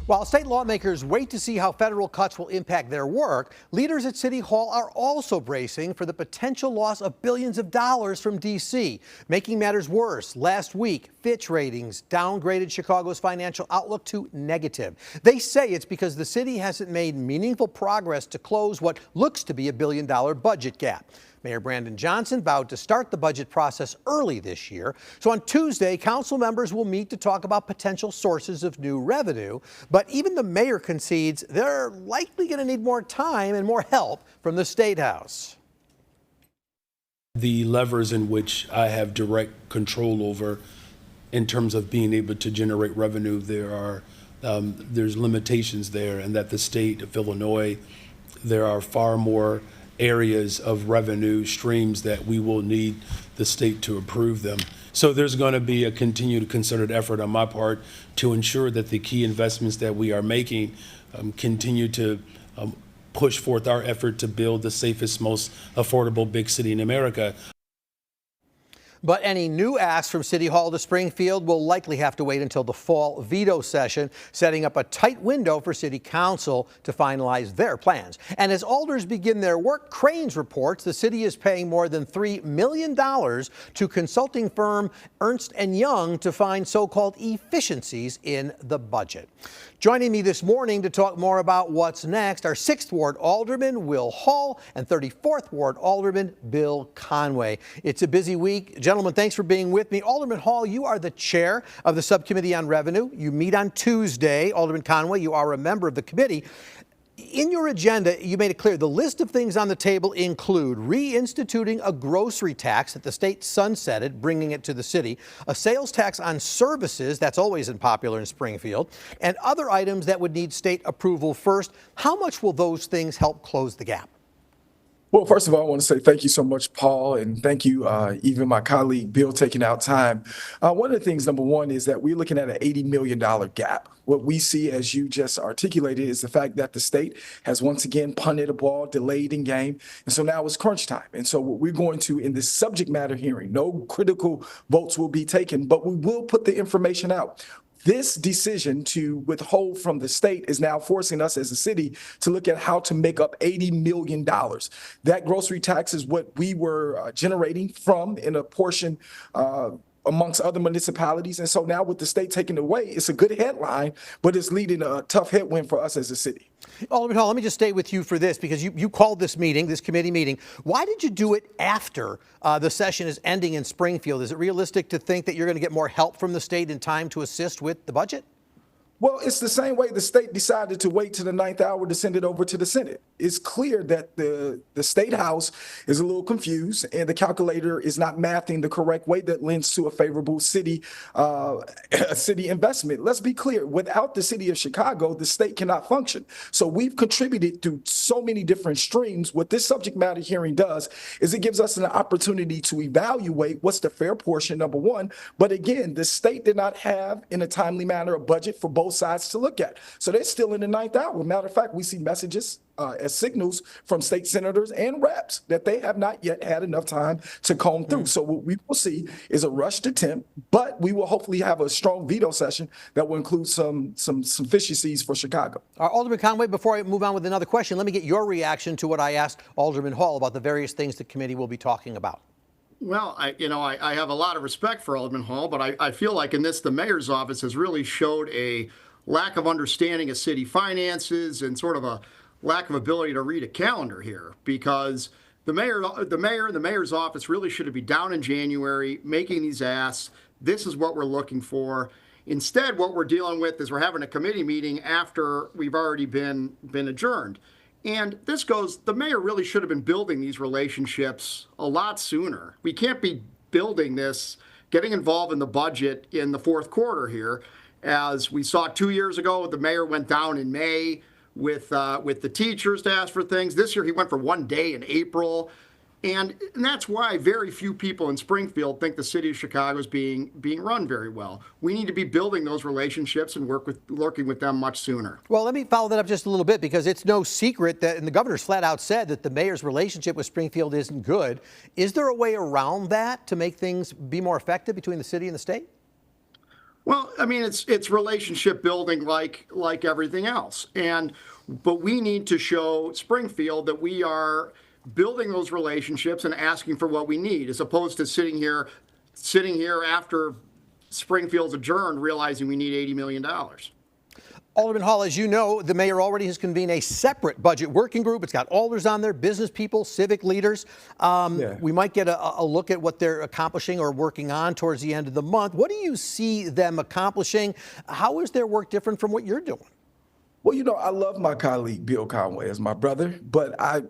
While state lawmakers wait to see how federal cuts will impact their work, leaders at City Hall are also bracing for the potential loss of billions of dollars from D.C. Making matters worse, last week, Fitch Ratings downgraded Chicago's financial outlook to negative. They say it's because the city hasn't made meaningful progress to close what looks to be a billion-dollar budget gap. Mayor Brandon Johnson vowed to start the budget process early this year. So on Tuesday, council members will meet to talk about potential sources of new revenue. But even the mayor concedes they're likely going to need more time and more help from the State House. The levers in which I have direct control over in terms of being able to generate revenue, there's limitations there, and that the state of Illinois, there are far more areas of revenue streams that we will need the state to approve them. So there's going to be a continued concerted effort on my part to ensure that the key investments that we are making continue to push forth our effort to build the safest, most affordable big city in America. But any new asks from City Hall to Springfield will likely have to wait until the fall veto session, setting up a tight window for City Council to finalize their plans. And as alders begin their work, Crain's reports the city is paying more than $3 million to consulting firm Ernst & Young to find so-called efficiencies in the budget. Joining me this morning to talk more about what's next are 6th Ward Alderman Will Hall and 34th Ward Alderman Bill Conway. It's a busy week. Gentlemen, thanks for being with me. Alderman Hall, you are the chair of the Subcommittee on Revenue. You meet on Tuesday. Alderman Conway, you are a member of the committee. In your agenda, you made it clear the list of things on the table include reinstituting a grocery tax that the state sunsetted, bringing it to the city, a sales tax on services, that's always unpopular in Springfield, and other items that would need state approval first. How much will those things help close the gap? Well, first of all, I want to say thank you so much, Paul, and thank you, even my colleague, Bill, taking out time. One of the things, number one, is that we're looking at an $80 million gap. What we see, as you just articulated, is the fact that the state has once again punted a ball, delayed in game, and so now it's crunch time. And so what we're going to, in this subject matter hearing, no critical votes will be taken, but we will put the information out. This decision to withhold from the state is now forcing us as a city to look at how to make up $80 million. That grocery tax is what we were generating from in a portion amongst other municipalities. And so now with the state taking it away, it's a good headline, but it's leading a tough headwind for us as a city. Alderman Hall, let me just stay with you for this, because you called this meeting, this committee meeting. Why did you do it after the session is ending in Springfield? Is it realistic to think that you're going to get more help from the state in time to assist with the budget? Well, it's the same way the state decided to wait to the 9th hour to send it over to the Senate. It's clear that the State House is a little confused and the calculator is not mathing the correct way that lends to a favorable city investment. Let's be clear, without the city of Chicago, the state cannot function. So we've contributed through so many different streams. What this subject matter hearing does is it gives us an opportunity to evaluate what's the fair portion, number one. But again, the state did not have, in a timely manner, a budget for both sides to look at. So they're still in the 9th hour. Matter of fact, we see messages as signals from state senators and reps that they have not yet had enough time to comb through. So what we will see is a rushed attempt, but we will hopefully have a strong veto session that will include some efficiencies for Chicago. Alderman Conway, before I move on with another question, let me get your reaction to what I asked Alderman Hall about the various things the committee will be talking about. Well, I have a lot of respect for Alderman Hall, but I feel like in this, the mayor's office has really showed a lack of understanding of city finances and sort of a lack of ability to read a calendar here, because the mayor and the mayor's office really should be down in January making these asks. This is what we're looking for. Instead, what we're dealing with is we're having a committee meeting after we've already been adjourned. And this goes, the mayor really should have been building these relationships a lot sooner. We can't be building this, getting involved in the budget in the fourth quarter here. As we saw 2 years ago, the mayor went down in May with the teachers to ask for things. This year he went for 1 day in April. And that's why very few people in Springfield think the city of Chicago is being run very well. We need to be building those relationships and working with them much sooner. Well, let me follow that up just a little bit, because it's no secret that, and the governor's flat out said that the mayor's relationship with Springfield isn't good. Is there a way around that to make things be more effective between the city and the state? Well, I mean, it's relationship building like everything else. But we need to show Springfield that we are building those relationships and asking for what we need, as opposed to sitting here after Springfield's adjourned, realizing we need $80 million. Alderman Hall, as you know, the mayor already has convened a separate budget working group. It's got alders on there, business people, civic leaders. We might get a look at what they're accomplishing or working on towards the end of the month. What do you see them accomplishing? How is their work different from what you're doing? Well, I love my colleague Bill Conway as my brother, but I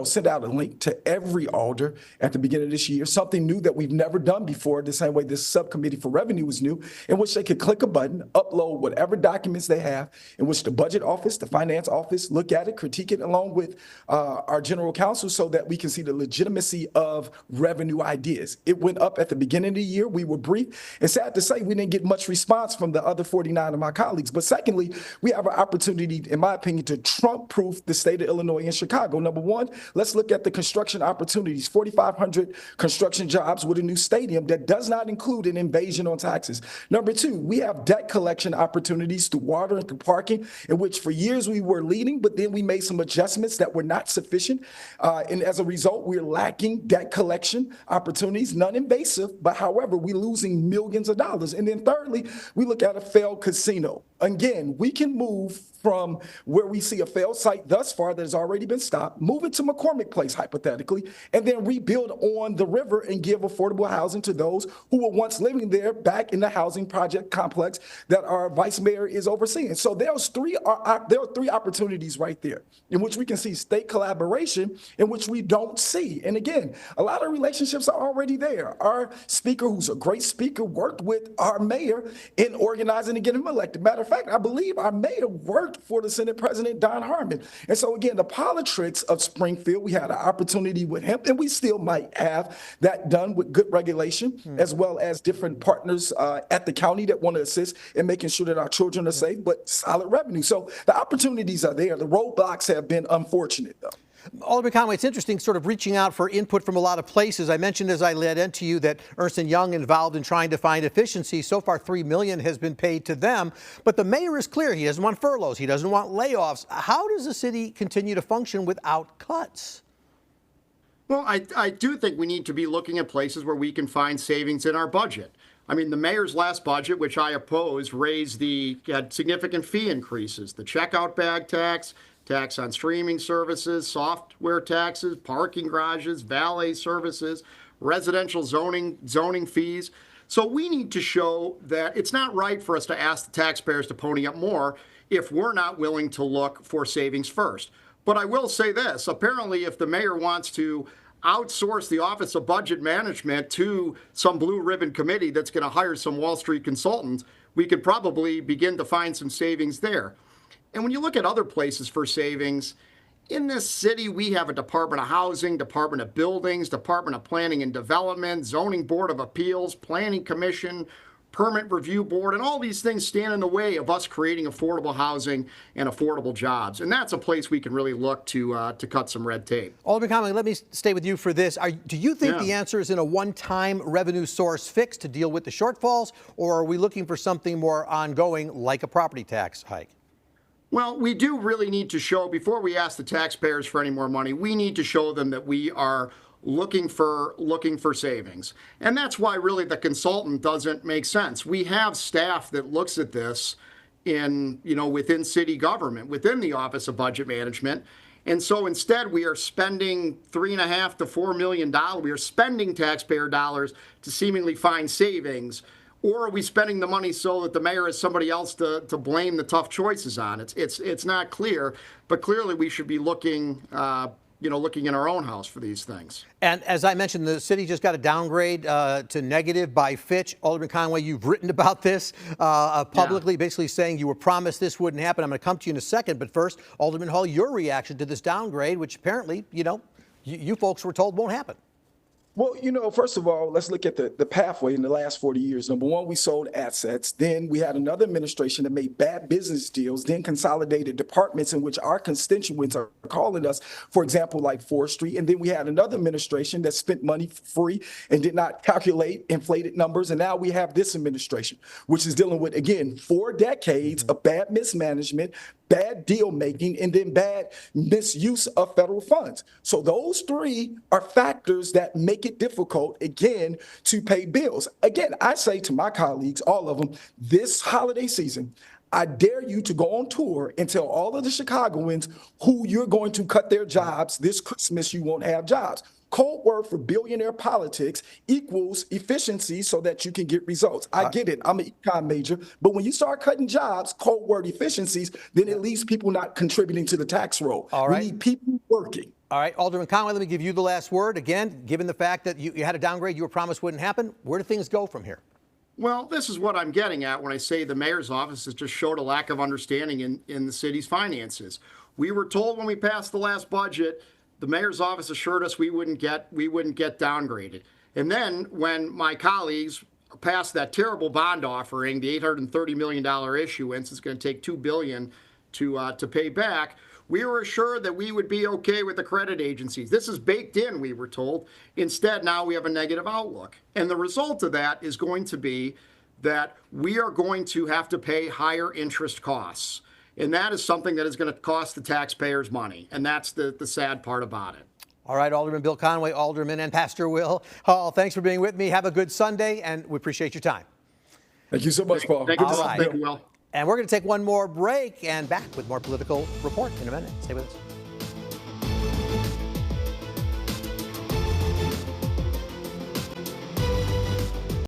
sent out a link to every alder at the beginning of this year, something new that we've never done before, the same way this subcommittee for revenue was new, in which they could click a button, upload whatever documents they have, in which the budget office, the finance office, look at it, critique it along with our general counsel so that we can see the legitimacy of revenue ideas. It went up at the beginning of the year. We were brief. And sad to say, we didn't get much response from the other 49 of my colleagues. But secondly, we have an opportunity, in my opinion, to Trump-proof the state of Illinois and Chicago. Number one, let's look at the construction opportunities, 4,500 construction jobs with a new stadium that does not include an invasion on taxes. Number two, we have debt collection opportunities through water and through parking, in which for years we were leading, but then we made some adjustments that were not sufficient. And as a result, we're lacking debt collection opportunities, non-invasive, but however, we're losing millions of dollars. And then thirdly, we look at a failed casino. Again, we can move from where we see a failed site thus far that has already been stopped, move it to McCormick Place, hypothetically, and then rebuild on the river and give affordable housing to those who were once living there back in the housing project complex that our vice mayor is overseeing. So there are three opportunities right there in which we can see state collaboration in which we don't see. And again, a lot of relationships are already there. Our speaker, who's a great speaker, worked with our mayor in organizing to get him elected. Matter of fact, I believe our mayor worked for the Senate President Don Harmon. And so again, the politics of Springfield, we had an opportunity with him, and we still might have that done with good regulation, as well as different partners at the county that want to assist in making sure that our children are safe, but solid revenue. So the opportunities are there. The roadblocks have been unfortunate, though. Alderman Conway, it's interesting sort of reaching out for input from a lot of places. I mentioned as I led into you that Ernst & Young involved in trying to find efficiency. So far, $3 million has been paid to them. But the mayor is clear. He doesn't want furloughs. He doesn't want layoffs. How does the city continue to function without cuts? Well, I do think we need to be looking at places where we can find savings in our budget. I mean, the mayor's last budget, which I oppose, had significant fee increases. The checkout bag tax on streaming services, software taxes, parking garages, valet services, residential zoning fees. So we need to show that it's not right for us to ask the taxpayers to pony up more if we're not willing to look for savings first. But I will say this, apparently if the mayor wants to outsource the Office of Budget Management to some blue ribbon committee that's going to hire some Wall Street consultants, we could probably begin to find some savings there. And when you look at other places for savings, in this city, we have a Department of Housing, Department of Buildings, Department of Planning and Development, Zoning Board of Appeals, Planning Commission, Permit Review Board, and all these things stand in the way of us creating affordable housing and affordable jobs. And that's a place we can really look to cut some red tape. Alderman Conway, let me stay with you for this. Do you think the answer is in a one-time revenue source fix to deal with the shortfalls, or are we looking for something more ongoing like a property tax hike? Well, we do really need to show, before we ask the taxpayers for any more money, we need to show them that we are looking for savings. And that's why really the consultant doesn't make sense. We have staff that looks at this within city government, within the Office of Budget Management. And so instead we are spending $3.5 to $4 million. We are spending taxpayer dollars to seemingly find savings. Or are we spending the money so that the mayor has somebody else to blame the tough choices on? It's not clear, but clearly we should be looking in our own house for these things. And as I mentioned, the city just got a downgrade to negative by Fitch. Alderman Conway, you've written about this publicly, basically saying you were promised this wouldn't happen. I'm going to come to you in a second, but first, Alderman Hall, your reaction to this downgrade, which apparently, you folks were told won't happen. Well, first of all, let's look at the pathway in the last 40 years. Number one, we sold assets. Then we had another administration that made bad business deals, then consolidated departments in which our constituents are calling us, for example, like forestry. And then we had another administration that spent money free and did not calculate inflated numbers. And now we have this administration, which is dealing with, again, 4 decades of bad mismanagement, bad deal making, and then bad misuse of federal funds. So those 3 are factors that make it difficult, again, to pay bills. Again, I say to my colleagues, all of them, this holiday season, I dare you to go on tour and tell all of the Chicagoans who you're going to cut their jobs. This Christmas, you won't have jobs. Code word for billionaire politics equals efficiency so that you can get results. I get it. I'm an econ major. But when you start cutting jobs, code word efficiencies, then it leaves people not contributing to the tax roll. All right. We need people working. All right, Alderman Conway, let me give you the last word. Again, given the fact that you had a downgrade you were promised wouldn't happen, where do things go from here? Well, this is what I'm getting at when I say the mayor's office has just showed a lack of understanding in the city's finances. We were told when we passed the last budget, the mayor's office assured us we wouldn't get downgraded. And then when my colleagues passed that terrible bond offering, the $830 million issuance, it's going to take $2 billion to pay back. We were assured that we would be okay with the credit agencies. This is baked in, we were told. Instead, now we have a negative outlook. And the result of that is going to be that we are going to have to pay higher interest costs. And that is something that is going to cost the taxpayers money. And that's the sad part about it. All right, Alderman Bill Conway, Alderman and Pastor Will Hall, thanks for being with me. Have a good Sunday, and we appreciate your time. Thank you so much, Paul. Thank you, All Paul. right. Thank you, Will. And we're going to take one more break and back with more Political Report in a minute. Stay with us.